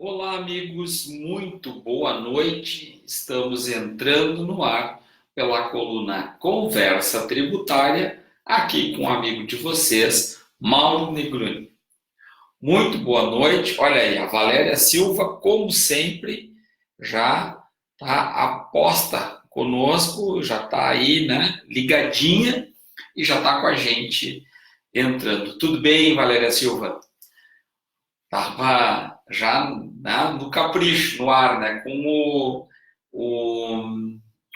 Olá, amigos, muito boa noite. Estamos entrando no ar pela coluna Conversa Tributária, aqui com um amigo de vocês, Mauro Negroni. Muito boa noite. Olha aí, a Valéria Silva, como sempre, já está aposta conosco, já está aí, né, ligadinha e já está com a gente entrando. Tudo bem, Valéria Silva? Tava já, né, no capricho, no ar, né? Com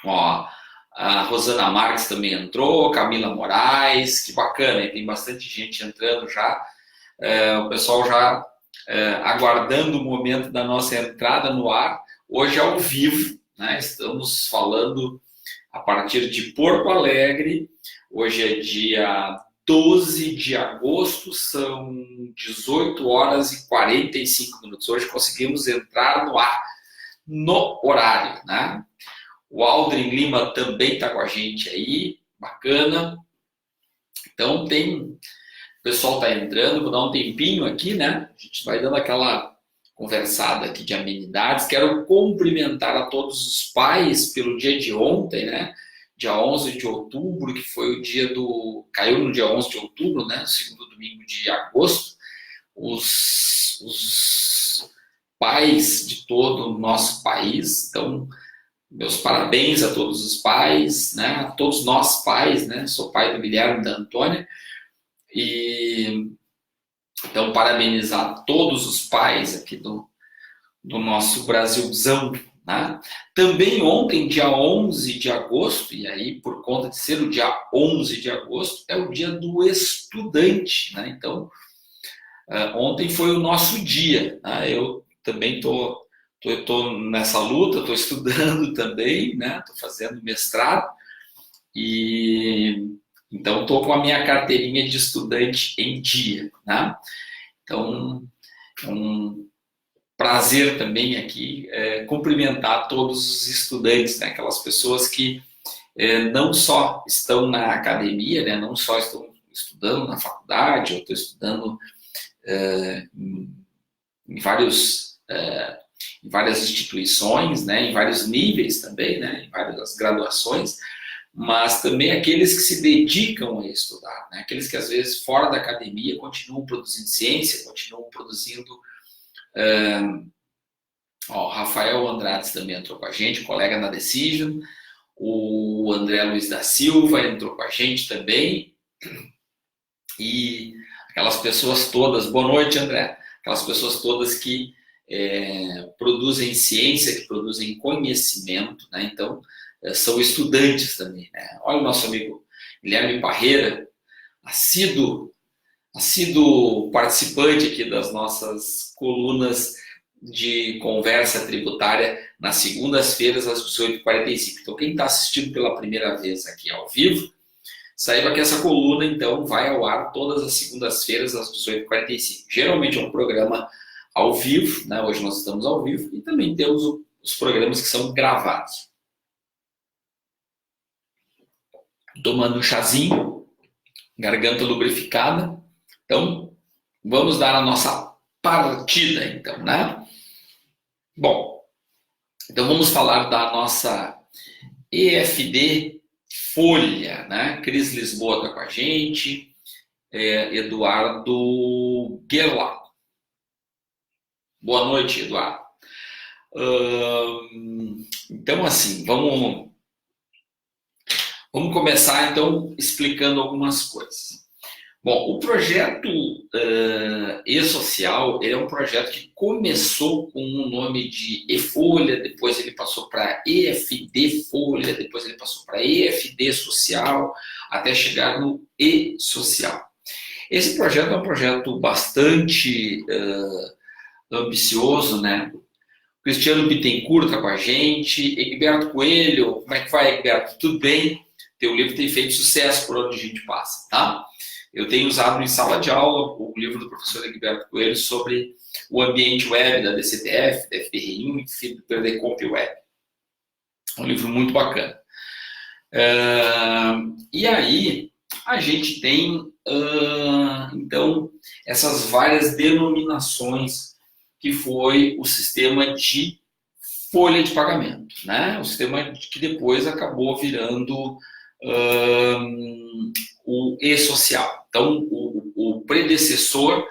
ó, a Rosana Marques também entrou, Camila Moraes, que bacana, tem bastante gente entrando já. O pessoal já aguardando o momento da nossa entrada no ar. Hoje ao vivo, né? Estamos falando a partir de Porto Alegre. Hoje é dia 12 de agosto, são 18 horas e 45 minutos. Hoje conseguimos entrar no ar, no horário, né? O Aldrin Lima também está com a gente aí, bacana. Então o pessoal está entrando, vou dar um tempinho aqui, né? A gente vai dando aquela conversada aqui de amenidades. Quero cumprimentar a todos os pais pelo dia de ontem, né? Dia 11 de outubro, que foi o dia do... Caiu no dia 11 de outubro, né? Segundo domingo de agosto. Os pais de todo o nosso país. Então, meus parabéns a todos os pais, né? A todos nós pais, né? Sou pai do Guilherme e da Antônia. E então, parabenizar todos os pais aqui do nosso Brasilzão, né? Também ontem, dia 11 de agosto, e aí por conta de ser o dia 11 de agosto, é o dia do estudante, né? Então, ontem foi o nosso dia, né? Eu também tô nessa luta, estou estudando também, né? Estou fazendo mestrado e então estou com a minha carteirinha de estudante em dia, né? Então, é um prazer também aqui cumprimentar todos os estudantes, né? Aquelas pessoas que não só estão na academia, né? Não só estão estudando na faculdade, ou estão estudando em várias instituições, né? Em vários níveis também, né? Em várias graduações, mas também aqueles que se dedicam a estudar, né? Aqueles que às vezes fora da academia continuam produzindo ciência, continuam produzindo o Rafael Andrade também entrou com a gente, colega na Decision. O André Luiz da Silva entrou com a gente também. E aquelas pessoas todas, boa noite, André. Aquelas pessoas todas que produzem ciência, que produzem conhecimento, né? Então, são estudantes também, né? Olha o nosso amigo Guilherme Parreira, assíduo participante aqui das nossas colunas de conversa tributária nas segundas-feiras às 18h45. Então, quem está assistindo pela primeira vez aqui ao vivo, saiba que essa coluna, então, vai ao ar todas as segundas-feiras às 18h45. Geralmente é um programa ao vivo, né? Hoje nós estamos ao vivo, e também temos os programas que são gravados. Tomando um chazinho, garganta lubrificada. Então, vamos dar a nossa partida, então, né? Bom, então vamos falar da nossa EFD Folha, né? Cris Lisboa está com a gente, Eduardo Gerlach. Boa noite, Eduardo. Então, assim, vamos começar, então, explicando algumas coisas. Bom, o projeto E-Social é um projeto que começou com o nome de E-Folha, depois ele passou para EFD Folha, depois ele passou para EFD Social, até chegar no E-Social. Esse projeto é um projeto bastante ambicioso, né? Cristiano Bittencourt está com a gente, Egberto Coelho, como é que vai, Egberto? Tudo bem? Teu livro tem feito sucesso por onde a gente passa, tá? Eu tenho usado em sala de aula o livro do professor Egberto Coelho sobre o ambiente web da DCTF, da FDRI e do PDComp Web. É um livro muito bacana. E aí, a gente tem, então, essas várias denominações que foi o sistema de folha de pagamento, né? O sistema que depois acabou virando o e-social. Então, o predecessor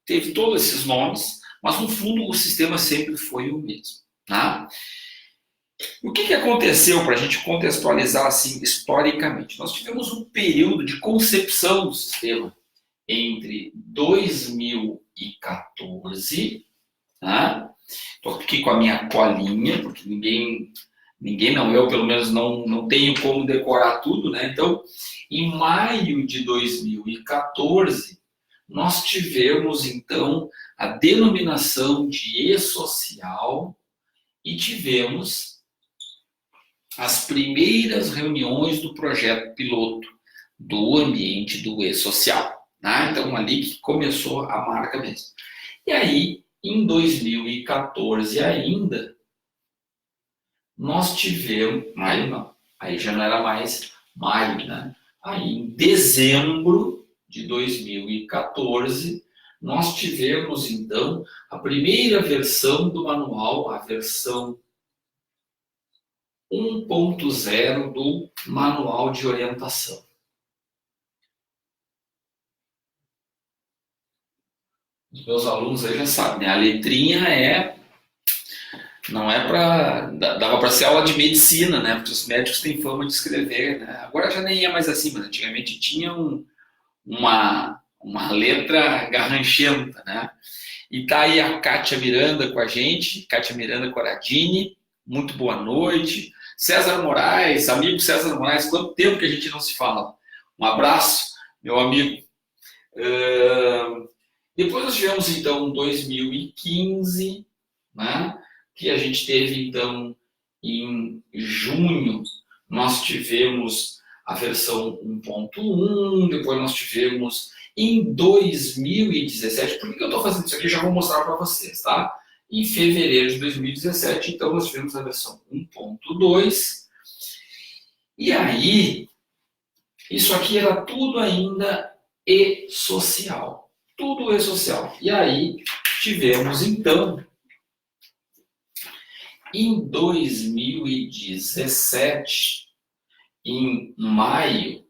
teve todos esses nomes, mas no fundo o sistema sempre foi o mesmo, tá? O que aconteceu para a gente contextualizar assim historicamente? Nós tivemos um período de concepção do sistema entre 2014, tá? Estou aqui com a minha colinha, porque ninguém não, eu pelo menos não tenho como decorar tudo, né? Então, em maio de 2014, nós tivemos então a denominação de e-social e tivemos as primeiras reuniões do projeto piloto do ambiente do e-social, né? Então, ali que começou a marca mesmo. E aí, em 2014 ainda, nós tivemos, maio não, aí já não era mais maio, né? Aí em dezembro de 2014, nós tivemos então a primeira versão do manual, a versão 1.0 do manual de orientação. Os meus alunos aí já sabem, né? A letrinha não é para. Dava para ser aula de medicina, né? Porque os médicos têm fama de escrever, né? Agora já nem é mais assim, mas antigamente tinha uma letra garranchenta, né? E tá aí a Kátia Miranda com a gente, Kátia Miranda Coradini, muito boa noite. César Moraes, amigo César Moraes, quanto tempo que a gente não se fala? Um abraço, meu amigo. Depois nós tivemos, então, 2015, né? Que a gente teve, então, em junho, nós tivemos a versão 1.1, depois nós tivemos em 2017, por que eu estou fazendo isso aqui? Já vou mostrar para vocês, tá? Em fevereiro de 2017, então, nós tivemos a versão 1.2, e aí, isso aqui era tudo ainda e-social, tudo e-social. E aí, tivemos, então, em 2017, em maio,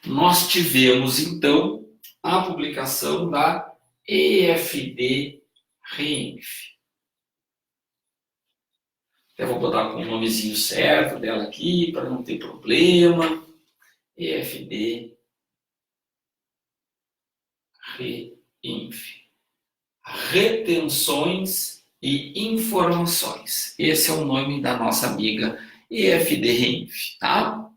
nós tivemos, então, a publicação da EFD Reinf. Eu vou botar com o nomezinho certo dela aqui, para não ter problema. EFD Reinf. Retenções e informações. Esse é o nome da nossa amiga EFD Reinf, tá?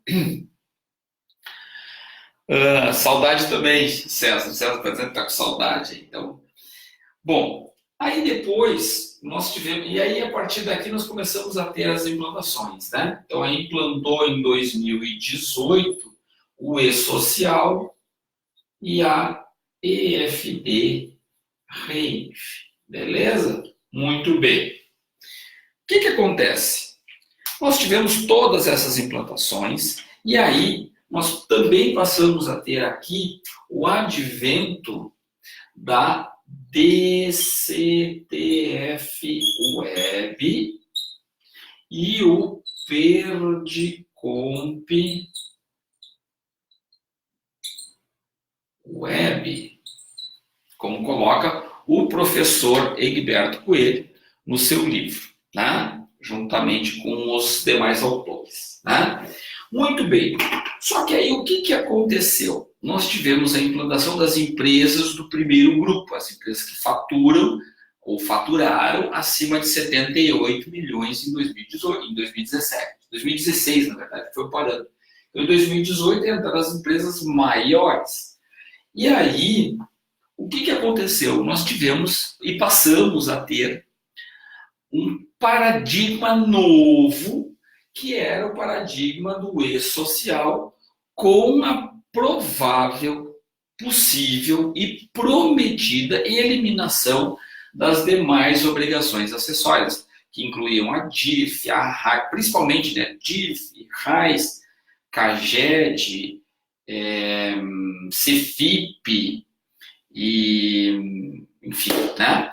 Saudade também, César. César está dizendo que está com saudade. Então, bom, aí depois nós tivemos, e aí a partir daqui nós começamos a ter as implantações, né? Então, aí implantou em 2018 o e-social e a EFD Reinf, beleza? Muito bem. O que acontece? Nós tivemos todas essas implantações e aí nós também passamos a ter aqui o advento da DCTF Web e o Perdicomp Web, como coloca o professor Egberto Coelho no seu livro, né? Juntamente com os demais autores, né? Muito bem. Só que aí o que aconteceu? Nós tivemos a implantação das empresas do primeiro grupo, as empresas que faturam ou faturaram acima de 78 milhões em 2018, em 2017. 2016, na verdade, foi parando. Então, em 2018 entraram as empresas maiores. E aí, o que aconteceu? Nós tivemos e passamos a ter um paradigma novo, que era o paradigma do e-social, com a provável, possível e prometida eliminação das demais obrigações acessórias, que incluíam a DIF, a RAI, principalmente, né, DIF, RAIS, CAGED, CEFIP, e, enfim, né?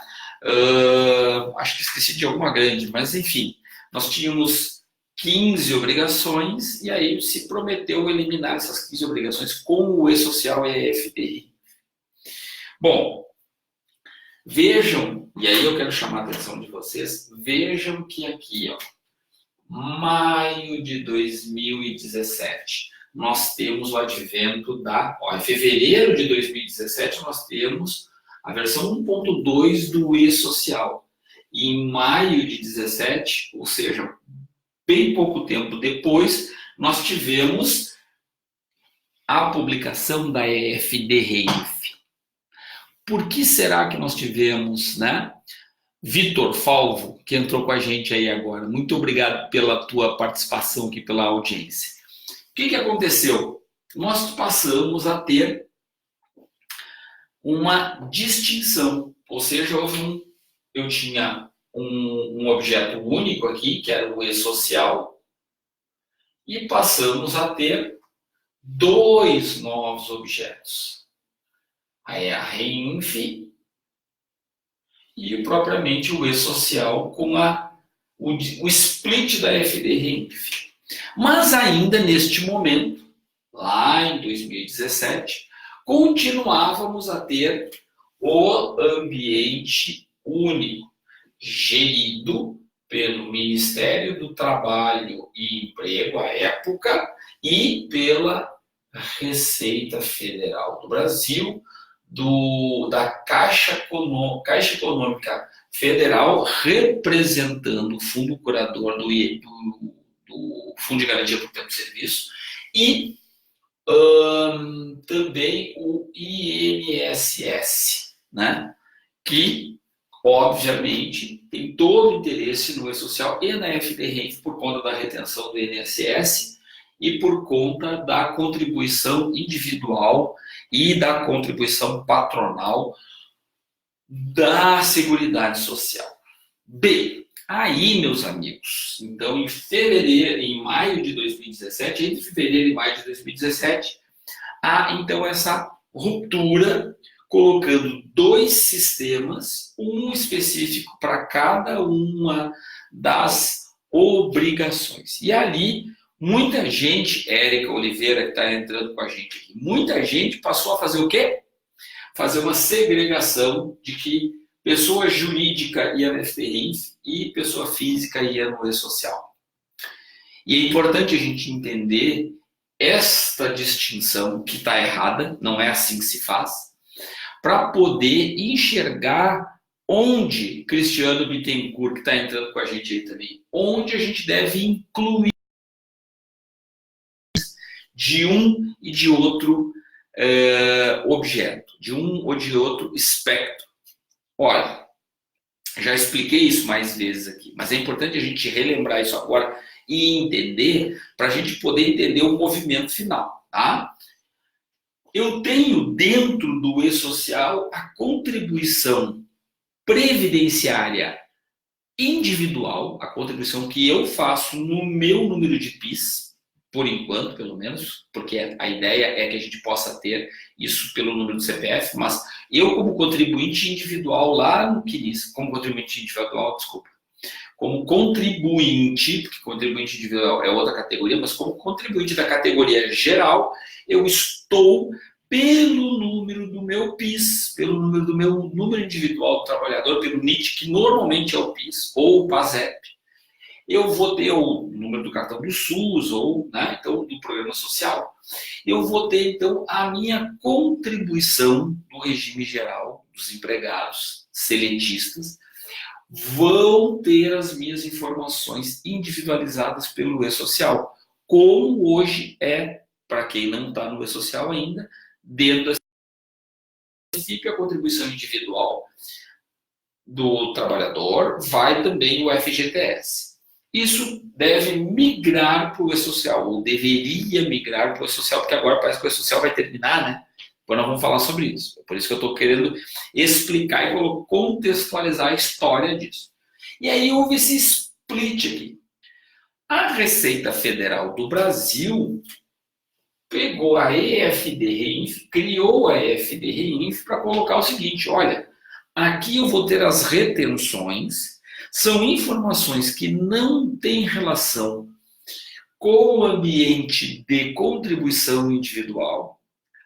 Acho que esqueci de alguma grande, mas enfim, nós tínhamos 15 obrigações e aí se prometeu eliminar essas 15 obrigações com o E-Social e a EFDI. Bom, vejam, e aí eu quero chamar a atenção de vocês, vejam que aqui, ó, maio de 2017, nós temos o advento em fevereiro de 2017, nós temos a versão 1.2 do E-Social. E em maio de 17, ou seja, bem pouco tempo depois, nós tivemos a publicação da EFD-REINF. Por que será que nós tivemos, né? Vitor Falvo, que entrou com a gente aí agora, muito obrigado pela tua participação aqui, pela audiência. O que aconteceu? Nós passamos a ter uma distinção, ou seja, eu tinha um objeto único aqui, que era o E-Social, e passamos a ter dois novos objetos. Aí a REINF e propriamente o E-Social com o split da FD-REINF. Mas ainda neste momento, lá em 2017, continuávamos a ter o ambiente único, gerido pelo Ministério do Trabalho e Emprego, à época, e pela Receita Federal do Brasil, da Caixa Econômica Federal, representando o Fundo Curador do Fundo de Garantia por Tempo de Serviço, e também o INSS, né? Que, obviamente, tem todo o interesse no E-Social e na FD-REINF por conta da retenção do INSS e por conta da contribuição individual e da contribuição patronal da Seguridade Social. Bem, aí, meus amigos, então em maio de 2017, entre fevereiro e maio de 2017, há então essa ruptura, colocando dois sistemas, um específico para cada uma das obrigações. E ali, muita gente, Érica Oliveira, que está entrando com a gente aqui, muita gente passou a fazer o quê? Fazer uma segregação de que pessoa jurídica ia no FD-REINF e pessoa física ia no E-Social. E é importante a gente entender esta distinção que está errada, não é assim que se faz, para poder enxergar onde, Cristiano Bittencourt, que está entrando com a gente aí também, onde a gente deve incluir de um e de outro objeto, de um ou de outro espectro. Olha, já expliquei isso mais vezes aqui, mas é importante a gente relembrar isso agora e entender, para a gente poder entender o movimento final, tá? Eu tenho dentro do E-Social a contribuição previdenciária individual, a contribuição que eu faço no meu número de PIS, por enquanto, pelo menos, porque a ideia é que a gente possa ter isso pelo número do CPF, mas eu, como contribuinte individual lá no CNIS, como contribuinte individual, como contribuinte, porque contribuinte individual é outra categoria, mas como contribuinte da categoria geral, eu estou pelo número do meu PIS, pelo número do meu número individual do trabalhador, pelo NIT, que normalmente é o PIS, ou o PASEP. Eu vou ter o número do cartão do SUS, ou né, então, do programa social. Eu vou ter, então, a minha contribuição do regime geral dos empregados seletistas, vão ter as minhas informações individualizadas pelo E-Social, como hoje é, para quem não está no E-Social ainda, dentro desse princípio, a contribuição individual do trabalhador vai também o FGTS. Isso deve migrar para o E-Social, ou deveria migrar para o E-Social, porque agora parece que o E-Social vai terminar, né? Depois nós vamos falar sobre isso. Por isso que eu estou querendo explicar e contextualizar a história disso. E aí houve esse split aqui. A Receita Federal do Brasil pegou a EFD-REINF, criou a EFD-REINF para colocar o seguinte, olha, Aqui eu vou ter as retenções, são informações que não têm relação com o ambiente de contribuição individual.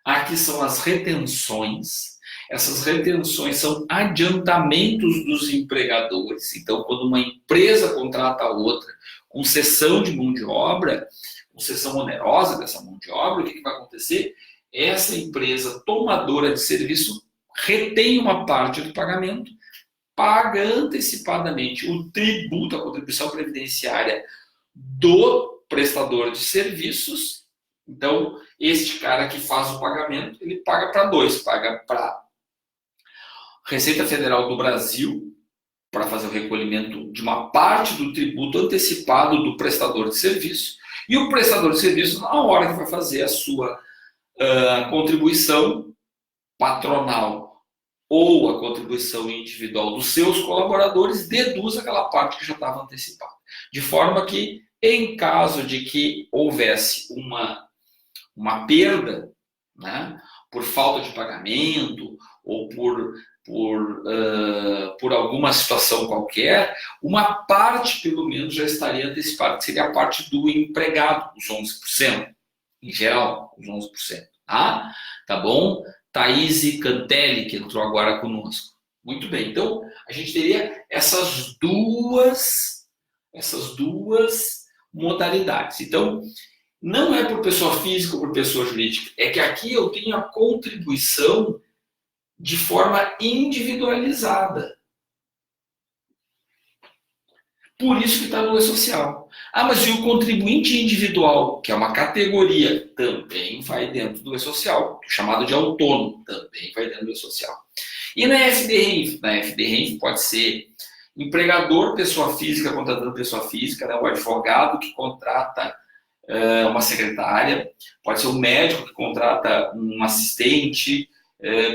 Aqui são as retenções. Essas retenções são adiantamentos dos empregadores. Então, quando uma empresa contrata a outra com cessão de mão de obra, com cessão onerosa dessa mão de obra, o que vai acontecer? Essa empresa tomadora de serviço retém uma parte do pagamento, paga antecipadamente o tributo, a contribuição previdenciária do prestador de serviços. Então, este cara que faz o pagamento, ele paga para dois, paga para Receita Federal do Brasil, para fazer o recolhimento de uma parte do tributo antecipado do prestador de serviço, e o prestador de serviço, na hora que vai fazer a sua contribuição patronal ou a contribuição individual dos seus colaboradores, deduz aquela parte que já estava antecipada. De forma que, em caso de que houvesse uma perda, né, por falta de pagamento ou por alguma situação qualquer, uma parte, pelo menos, já estaria antecipada, que seria a parte do empregado, os 11%, em geral, os 11%. Tá bom? Thaís Cantelli, que entrou agora conosco. Muito bem, então a gente teria essas duas modalidades. Então, não é por pessoa física ou por pessoa jurídica, é que aqui eu tenho a contribuição de forma individualizada. Por isso que está no E-Social. Mas e o contribuinte individual, que é uma categoria, também vai dentro do E-Social, chamado de autônomo, também vai dentro do E-Social. E na FD-RENF? Na FD-RENF pode ser empregador, pessoa física contratando pessoa física, né? O advogado que contrata uma secretária, pode ser um médico que contrata um assistente,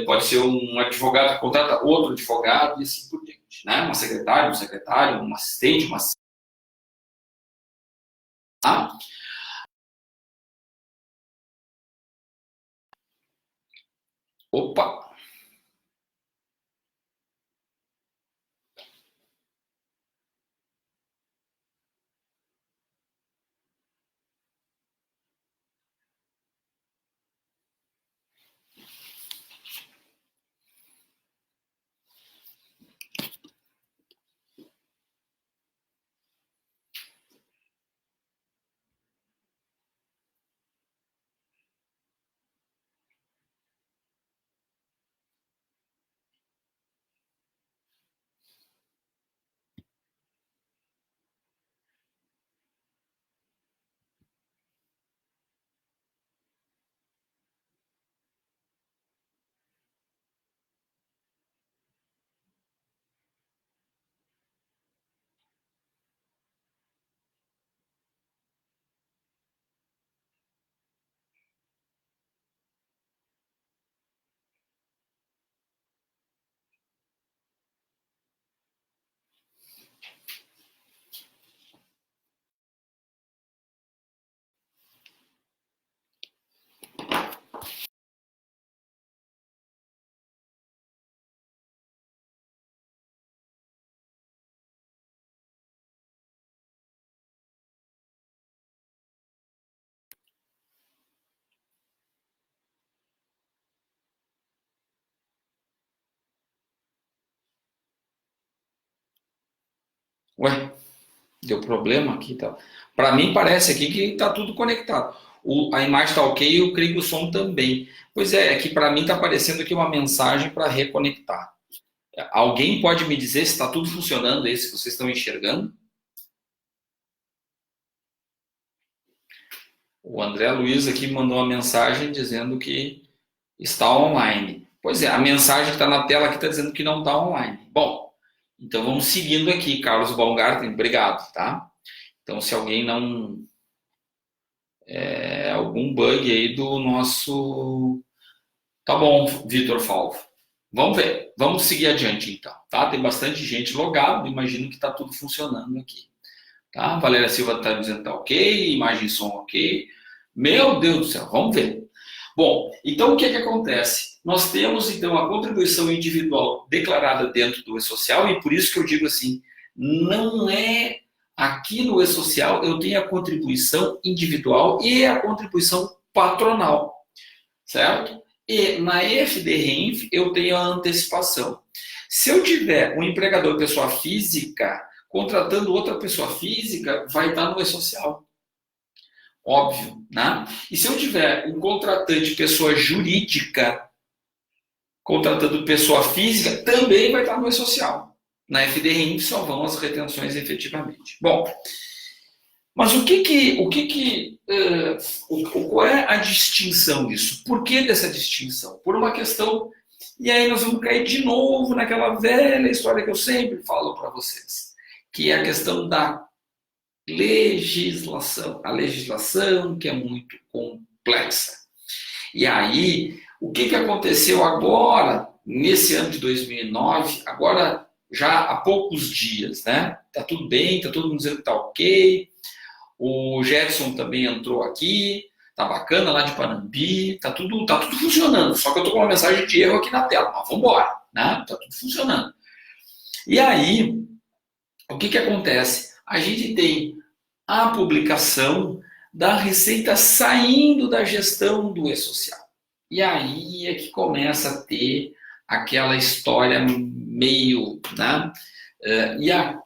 pode ser um advogado que contrata outro advogado e assim por diante. Né? Uma secretária, um secretário, um assistente, uma assistente. Opa! Ué, deu problema aqui, tá? Para mim parece aqui que está tudo conectado. A imagem está ok, eu creio que o som também. Pois é que para mim está aparecendo aqui uma mensagem para reconectar. Alguém pode me dizer se está tudo funcionando aí, se vocês estão enxergando? O André Luiz aqui mandou uma mensagem dizendo que está online. Pois é, a mensagem que está na tela aqui está dizendo que não está online. Bom, então vamos seguindo aqui, Carlos Baumgarten, obrigado, tá? Então, se alguém não... algum bug aí do nosso... Tá bom, Vitor Falvo. Vamos ver, vamos seguir adiante então, tá? Tem bastante gente logada, imagino que está tudo funcionando aqui. Tá? Valéria Silva está dizendo que está ok, imagem e som ok. Meu Deus do céu, vamos ver. Bom, então o que acontece? nós temos, então, a contribuição individual declarada dentro do E-Social, e por isso que eu digo assim, não é aqui no E-Social, eu tenho a contribuição individual e a contribuição patronal, certo? E na EFD-REINF eu tenho a antecipação. Se eu tiver um empregador pessoa física contratando outra pessoa física, vai estar no E-Social. Óbvio, né? E se eu tiver um contratante pessoa jurídica contratando pessoa física, também vai estar no E-Social. Na FDRINF só vão as retenções efetivamente. Bom, mas qual é a distinção disso? Por que dessa distinção? Por uma questão, e aí nós vamos cair de novo naquela velha história que eu sempre falo para vocês, que é a questão da legislação. A legislação que é muito complexa. E aí, o que aconteceu agora, nesse ano de 2009, agora já há poucos dias, né? Tá tudo bem, tá todo mundo dizendo que tá ok. O Gerson também entrou aqui, tá bacana lá de Panambi, tá tudo funcionando. Só que eu tô com uma mensagem de erro aqui na tela, mas vamos embora, né? Tá tudo funcionando. E aí, o que acontece? A gente tem a publicação da receita saindo da gestão do E-Social. E aí é que começa a ter aquela história meio, né?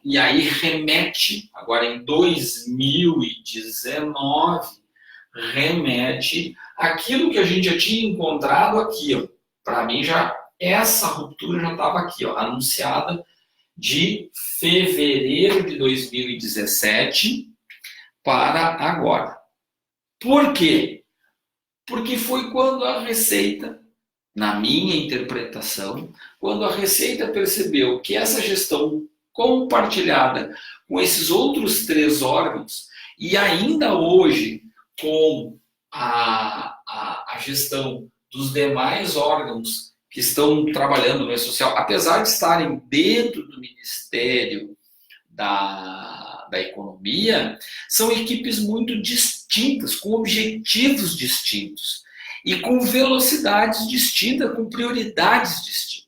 E aí remete, agora em 2019, remete aquilo que a gente já tinha encontrado aqui. Para mim, essa ruptura já estava aqui, ó, anunciada de fevereiro de 2017 para agora. Por quê? Porque foi quando a Receita, na minha interpretação, quando a Receita percebeu que essa gestão compartilhada com esses outros 3 órgãos, e ainda hoje com a gestão dos demais órgãos que estão trabalhando no E-Social, apesar de estarem dentro do Ministério da Economia, são equipes muito distintas, com objetivos distintos e com velocidades distintas, com prioridades distintas.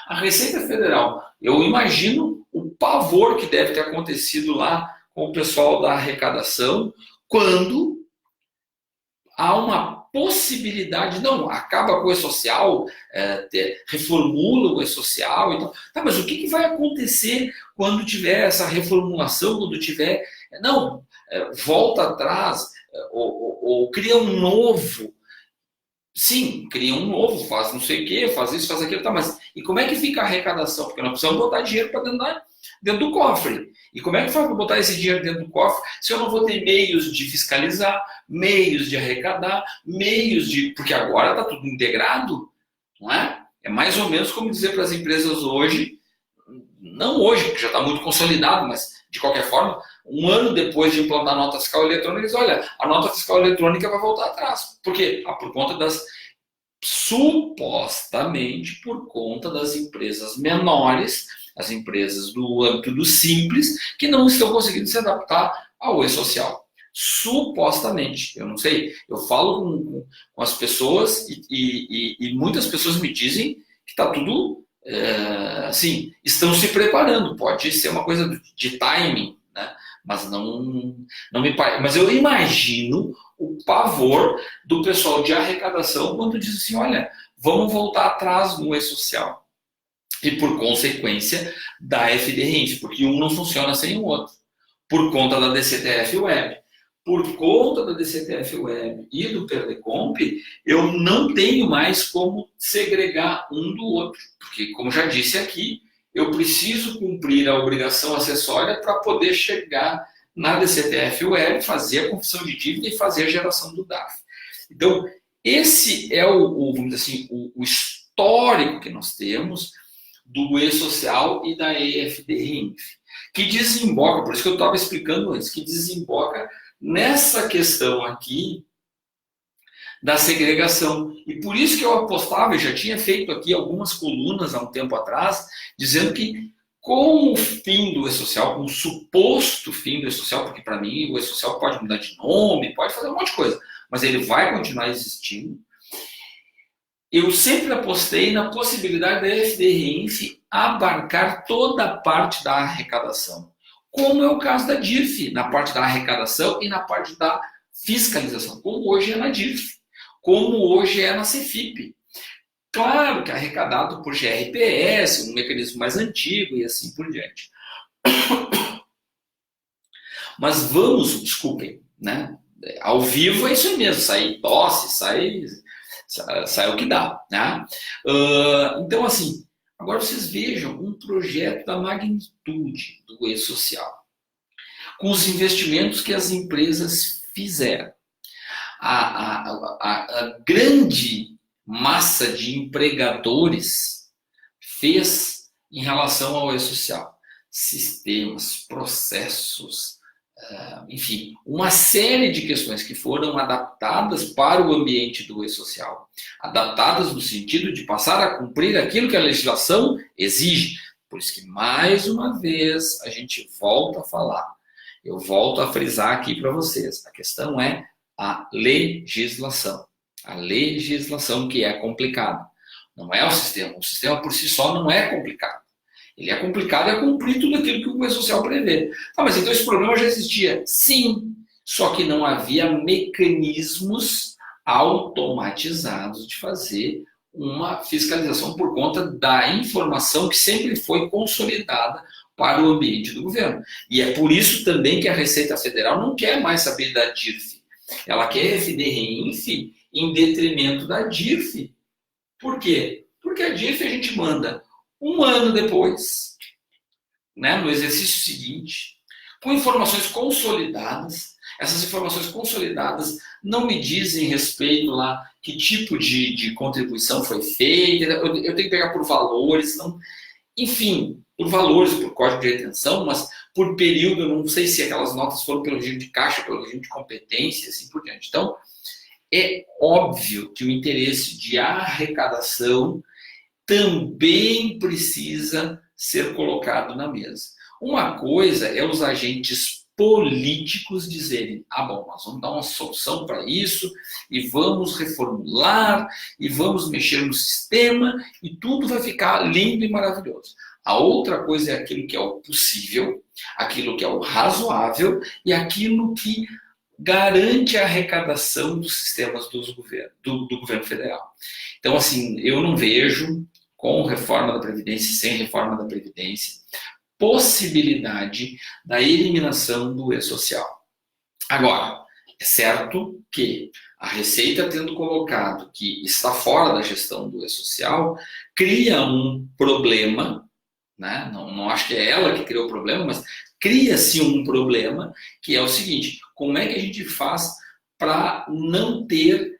A Receita Federal, eu imagino o pavor que deve ter acontecido lá com o pessoal da arrecadação, quando há uma possibilidade, não, acaba com o E-Social, reformula o E-Social e tal. Tá, mas o que vai acontecer quando tiver essa reformulação, quando tiver... Não, volta atrás, ou cria um novo. Sim, cria um novo, faz não sei o quê, faz isso, faz aquilo, tá, mas e como é que fica a arrecadação? Porque nós precisamos botar dinheiro para dentro do cofre. E como é que faz para botar esse dinheiro dentro do cofre se eu não vou ter meios de fiscalizar, meios de arrecadar, meios de... Porque agora está tudo integrado, não é? É mais ou menos como dizer para as empresas hoje, não hoje, porque já está muito consolidado, mas de qualquer forma, um ano depois de implantar a nota fiscal eletrônica, eles olha, a nota fiscal eletrônica vai voltar atrás. Por quê? Por conta das... supostamente por conta das empresas menores, as empresas do âmbito do simples, que não estão conseguindo se adaptar ao E-Social. Supostamente, eu não sei, eu falo com as pessoas e muitas pessoas me dizem que está tudo, assim, estão se preparando, pode ser uma coisa de timing, né? Mas não me parece. Mas eu imagino o pavor do pessoal de arrecadação quando diz assim, olha, vamos voltar atrás no E-Social. E por consequência da FDRINF, porque um não funciona sem o outro. Por conta da DCTF Web. Por conta da DCTF Web e do Perdecomp, eu não tenho mais como segregar um do outro. Porque, como já disse aqui, eu preciso cumprir a obrigação acessória para poder chegar na DCTF Web, fazer a confissão de dívida e fazer a geração do DARF. Então, esse é vamos dizer assim, o histórico que nós temos do E-Social e da EFD-RINF, que desemboca, por isso que eu estava explicando antes, que desemboca nessa questão aqui da segregação. E por isso que eu apostava, eu já tinha feito aqui algumas colunas há um tempo atrás, dizendo que com o fim do E-Social, com o suposto fim do E-Social, porque para mim o E-Social pode mudar de nome, pode fazer um monte de coisa, mas ele vai continuar existindo. eu sempre apostei na possibilidade da FDRINF abarcar toda a parte da arrecadação, como é o caso da DIRF, na parte da arrecadação e na parte da fiscalização, como hoje é na DIRF, como hoje é na CEFIP. Claro que é arrecadado por GRPS, um mecanismo mais antigo e assim por diante. Mas vamos, desculpem, né? Ao vivo é isso aí mesmo, sai tosse, sai o que dá, né? Então, assim, agora vocês vejam um projeto da magnitude do E-Social, com os investimentos que as empresas fizeram. A grande massa de empregadores fez em relação ao E-Social. Sistemas, processos, enfim, uma série de questões que foram adaptadas para o ambiente do E-Social. Adaptadas no sentido de passar a cumprir aquilo que a legislação exige. Por isso que, mais uma vez, a gente volta a falar. Eu volto a frisar aqui para vocês. A questão é a legislação. A legislação que é complicada. Não é o sistema. O sistema por si só não é complicado. Ele é complicado a cumprir tudo aquilo que o E-Social prevê. Mas então esse problema já existia? Sim. Só que não havia mecanismos automatizados de fazer uma fiscalização por conta da informação que sempre foi consolidada para o ambiente do governo. E é por isso também que a Receita Federal não quer mais saber da DIRF. Ela quer FDRINF em detrimento da DIRF. Por quê? Porque a DIRF a gente manda um ano depois, né, no exercício seguinte, com informações consolidadas. Essas informações consolidadas não me dizem respeito lá que tipo de contribuição foi feita, eu tenho que pegar por valores, não, enfim, por valores, por código de retenção, mas por período, eu não sei se aquelas notas foram pelo regime de caixa, pelo regime de competência, assim por diante. Então, é óbvio que o interesse de arrecadação também precisa ser colocado na mesa. Uma coisa é os agentes políticos dizerem, bom, nós vamos dar uma solução para isso, e vamos reformular, e vamos mexer no sistema, e tudo vai ficar lindo e maravilhoso. A outra coisa é aquilo que é o possível, aquilo que é o razoável, e aquilo que garante a arrecadação dos sistemas do governo federal. Então, assim, eu não vejo, com reforma da Previdência e sem reforma da Previdência, possibilidade da eliminação do E-Social. Agora, é certo que a Receita, tendo colocado que está fora da gestão do E-Social, cria um problema, né? Não acho que é ela que criou o problema, mas cria-se um problema, que é o seguinte, como é que a gente faz para não ter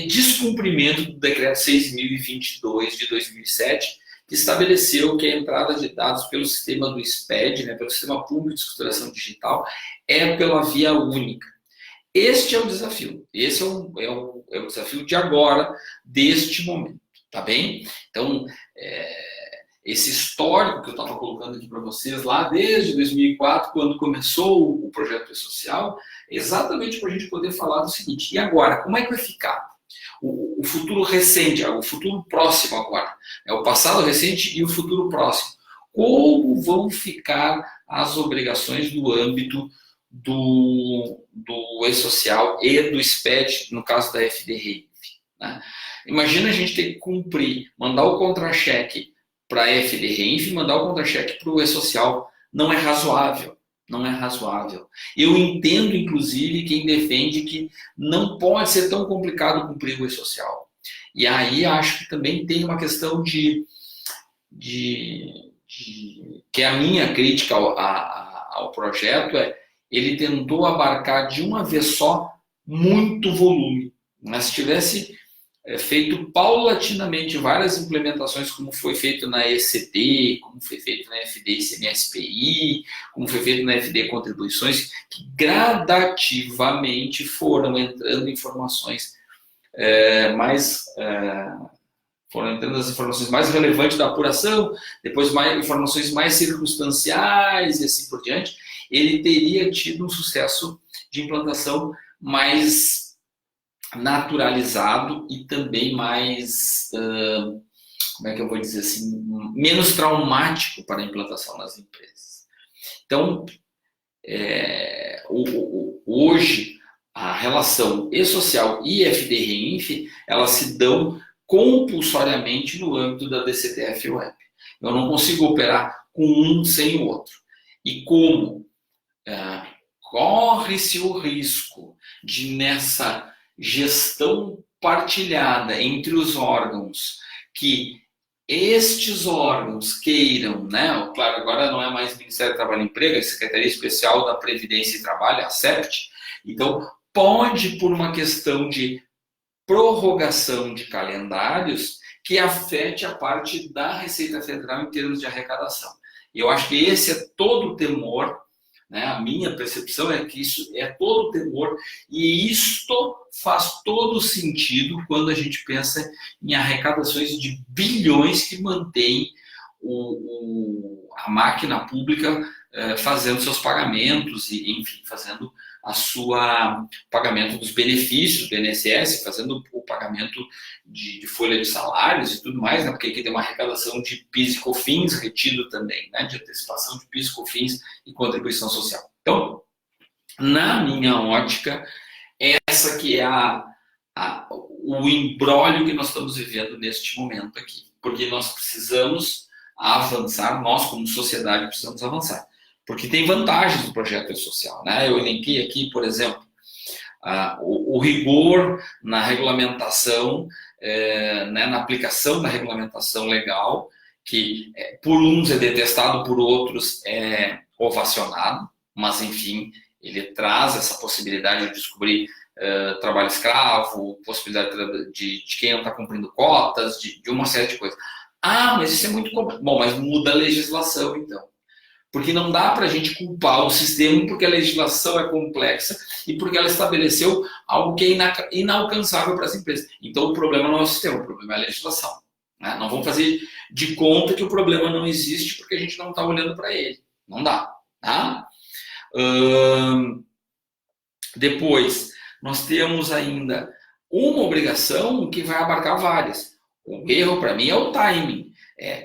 descumprimento do decreto 6.022 de 2007, que estabeleceu que a entrada de dados pelo sistema do SPED, né, pelo Sistema Público de Escrituração Digital, é pela via única. Este é o desafio. Esse é o desafio de agora, deste momento. Tá bem? Então, esse histórico que eu estava colocando aqui para vocês lá desde 2004, quando começou o projeto E-Social, é exatamente para a gente poder falar do seguinte, e agora, como é que vai ficar? O futuro recente, o futuro próximo agora, o passado recente e o futuro próximo. Como vão ficar as obrigações do âmbito do E-Social e do SPED, no caso da FDRINF, né? Imagina a gente ter que cumprir, mandar o contra-cheque para a FDRINF e mandar o contra-cheque para o E-Social. Não é razoável. Não é razoável. Eu entendo, inclusive, quem defende que não pode ser tão complicado cumprir o E-Social. E aí acho que também tem uma questão que é a minha crítica ao projeto, ele tentou abarcar de uma vez só muito volume. Mas se tivesse feito paulatinamente várias implementações, como foi feito na ECT, como foi feito na FD ICMS-PI, como foi feito na FD Contribuições, que gradativamente foram entrando informações foram entrando as informações mais relevantes da apuração, depois informações mais circunstanciais e assim por diante, ele teria tido um sucesso de implantação mais naturalizado e também mais, como é que eu vou dizer assim, menos traumático para a implantação nas empresas. Então, hoje, a relação e-social e FD-Reinf, elas se dão compulsoriamente no âmbito da DCTF Web. Eu não consigo operar com um sem o outro. E como corre-se o risco de, nessa gestão partilhada entre os órgãos, que estes órgãos queiram, né? Claro, agora não é mais Ministério do Trabalho e Emprego, é Secretaria Especial da Previdência e Trabalho, a SEPT. Então, pode, por uma questão de prorrogação de calendários, que afete a parte da Receita Federal em termos de arrecadação. E eu acho que esse é todo o temor, né? A minha percepção é que isso é todo o temor, e isto faz todo sentido quando a gente pensa em arrecadações de bilhões que mantém a máquina pública fazendo seus pagamentos e, enfim, fazendo pagamento dos benefícios do INSS, fazendo o pagamento de folha de salários e tudo mais, né? Porque aqui tem uma arrecadação de PIS e COFINS retido também, né? De antecipação de PIS, COFINS e contribuição social. Então, na minha ótica, essa que é o imbróglio que nós estamos vivendo neste momento aqui. Porque nós precisamos avançar, nós como sociedade precisamos avançar. Porque tem vantagens do projeto social, né? Eu elenquei aqui, por exemplo, o rigor na regulamentação, né, na aplicação da regulamentação legal, que por uns é detestado, por outros é ovacionado, mas, enfim, ele traz essa possibilidade de descobrir trabalho escravo, possibilidade de quem não está cumprindo cotas, de uma série de coisas. Mas isso é muito complexo. Bom, mas muda a legislação, então. Porque não dá para a gente culpar o sistema porque a legislação é complexa e porque ela estabeleceu algo que é inalcançável para as empresas. Então, o problema não é o sistema, o problema é a legislação. Né? Não vamos fazer de conta que o problema não existe porque a gente não está olhando para ele. Não dá. Tá? Depois, nós temos ainda uma obrigação que vai abarcar várias. O erro, para mim, é o timing.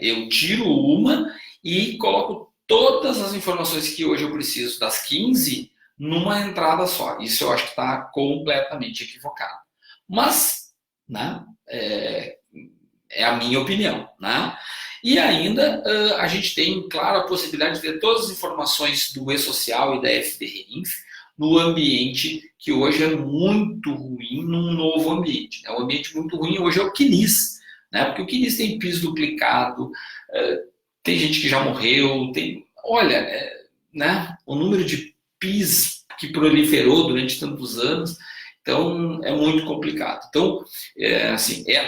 Eu tiro uma e coloco todas as informações que hoje eu preciso, das 15, numa entrada só. Isso eu acho que está completamente equivocado. Mas, né, é a minha opinião. Né? E ainda a gente tem, claro, a possibilidade de ter todas as informações do E-Social e da FD-Reinf no ambiente que hoje é muito ruim, num novo ambiente. Né? O ambiente muito ruim hoje é o CNIS, né? Porque o CNIS tem PIS duplicado, tem gente que já morreu, olha, né, o número de PIS que proliferou durante tantos anos, então é muito complicado. Então,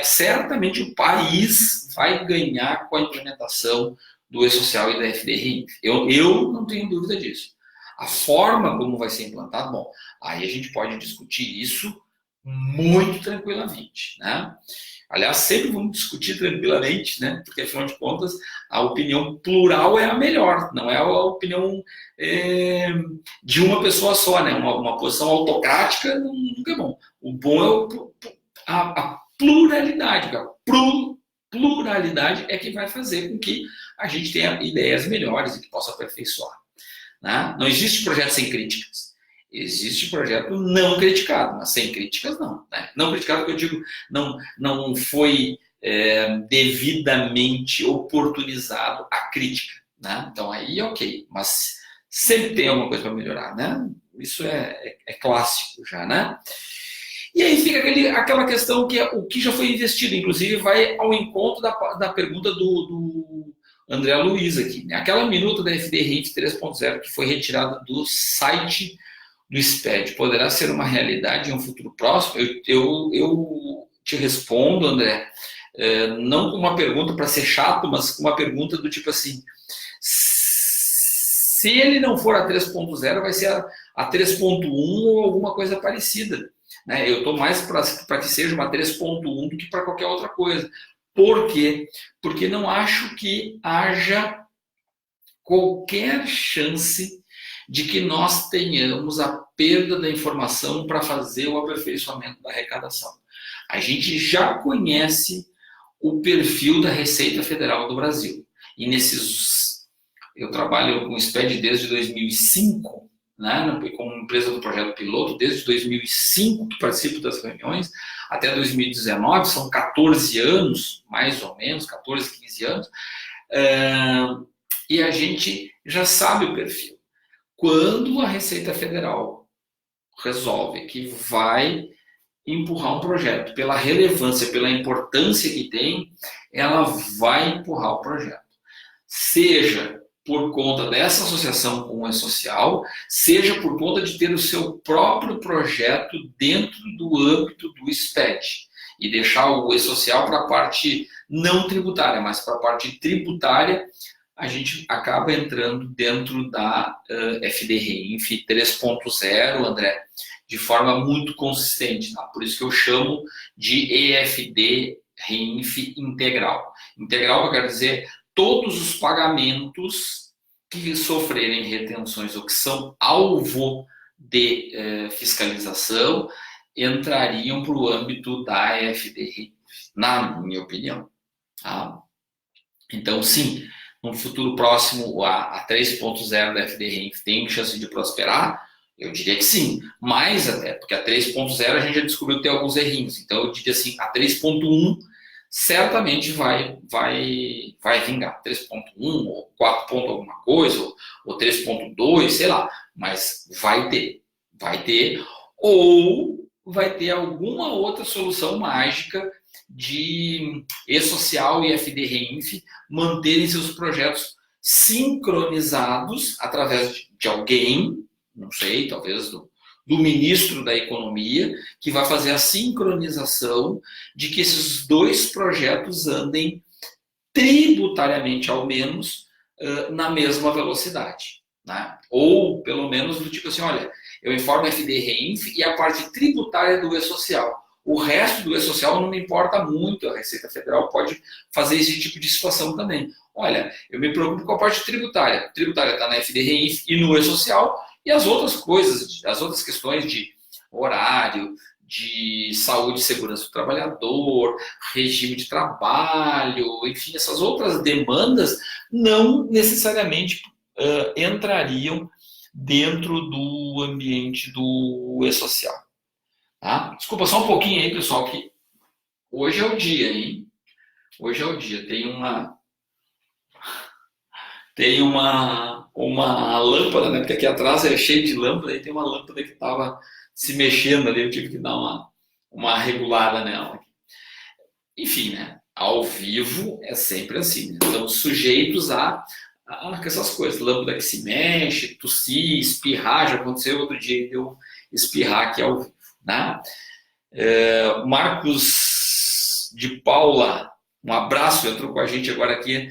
certamente o país vai ganhar com a implementação do E-Social e da FD-Reinf. Eu não tenho dúvida disso. A forma como vai ser implantado, bom, aí a gente pode discutir isso muito tranquilamente, né? Aliás, sempre vamos discutir tranquilamente, né? Porque, afinal de contas, a opinião plural é a melhor, não é a opinião de uma pessoa só, né? Uma posição autocrática nunca é bom. O bom é a pluralidade. A pluralidade é que vai fazer com que a gente tenha ideias melhores e que possa aperfeiçoar. Né? Não existe projeto sem críticas. Existe projeto não criticado, mas sem críticas não. Né? Não criticado, que eu digo, não foi devidamente oportunizado a crítica. Né? Então aí ok, mas sempre tem alguma coisa para melhorar. Né? Isso é clássico já. Né? E aí fica aquela questão que o que já foi investido, inclusive vai ao encontro da pergunta do André Luiz aqui. Né? Aquela minuta da FD-Reinf 3.0 que foi retirada do site do SPED poderá ser uma realidade em um futuro próximo? Eu te respondo, André, não com uma pergunta para ser chato, mas com uma pergunta do tipo assim, se ele não for a 3.0, vai ser a 3.1 ou alguma coisa parecida. Né? Eu estou mais para que seja uma 3.1 do que para qualquer outra coisa. Por quê? Porque não acho que haja qualquer chance de que nós tenhamos a perda da informação para fazer o aperfeiçoamento da arrecadação. A gente já conhece o perfil da Receita Federal do Brasil. E eu trabalho com o SPED desde 2005, né, como empresa do projeto piloto, desde 2005 que participo das reuniões, até 2019, são 14 anos, mais ou menos, 14, 15 anos, e a gente já sabe o perfil. Quando a Receita Federal resolve que vai empurrar um projeto, pela relevância, pela importância que tem, ela vai empurrar o projeto. Seja por conta dessa associação com o E-Social, seja por conta de ter o seu próprio projeto dentro do âmbito do SPED e deixar o E-Social para a parte não tributária, mas para a parte tributária, a gente acaba entrando dentro da FD-REINF 3.0, André, de forma muito consistente. Tá? Por isso que eu chamo de EFD-REINF integral. Integral, eu quero dizer, todos os pagamentos que sofrerem retenções ou que são alvo de fiscalização entrariam para o âmbito da EFD-REINF, na minha opinião. Tá? Então, sim, no futuro próximo, a 3.0 da FD-REINF tem chance de prosperar? Eu diria que sim, mais até, porque a 3.0 a gente já descobriu que tem alguns errinhos. Então, eu diria assim, a 3.1 certamente vai vingar. 3.1 ou 4 ponto alguma coisa, ou 3.2, sei lá, mas vai ter, ou vai ter alguma outra solução mágica de E-Social e FD-REINF manterem seus projetos sincronizados através de alguém, não sei, talvez do ministro da Economia, que vai fazer a sincronização de que esses dois projetos andem tributariamente, ao menos, na mesma velocidade. Né? Ou, pelo menos, do tipo assim, olha, eu informo a FD-REINF e a parte tributária do E-Social. O resto do E-Social não me importa muito, a Receita Federal pode fazer esse tipo de situação também. Olha, eu me preocupo com a parte tributária. A tributária está na FD-REINF e no E-Social, e as outras coisas, as outras questões de horário, de saúde e segurança do trabalhador, regime de trabalho, enfim, essas outras demandas não necessariamente entrariam dentro do ambiente do E-Social. Tá? Desculpa, só um pouquinho aí, pessoal, que hoje é o dia, hein? Hoje é o dia. Tem uma lâmpada, né? Porque aqui atrás é cheio de lâmpada, e tem uma lâmpada que estava se mexendo ali, eu tive que dar uma regulada nela. Enfim, né? Ao vivo é sempre assim, né? Estamos sujeitos a essas coisas. Lâmpada que se mexe, tossir, espirrar, já aconteceu outro dia de eu espirrar aqui ao vivo. Né? Marcos de Paula, um abraço, entrou com a gente agora aqui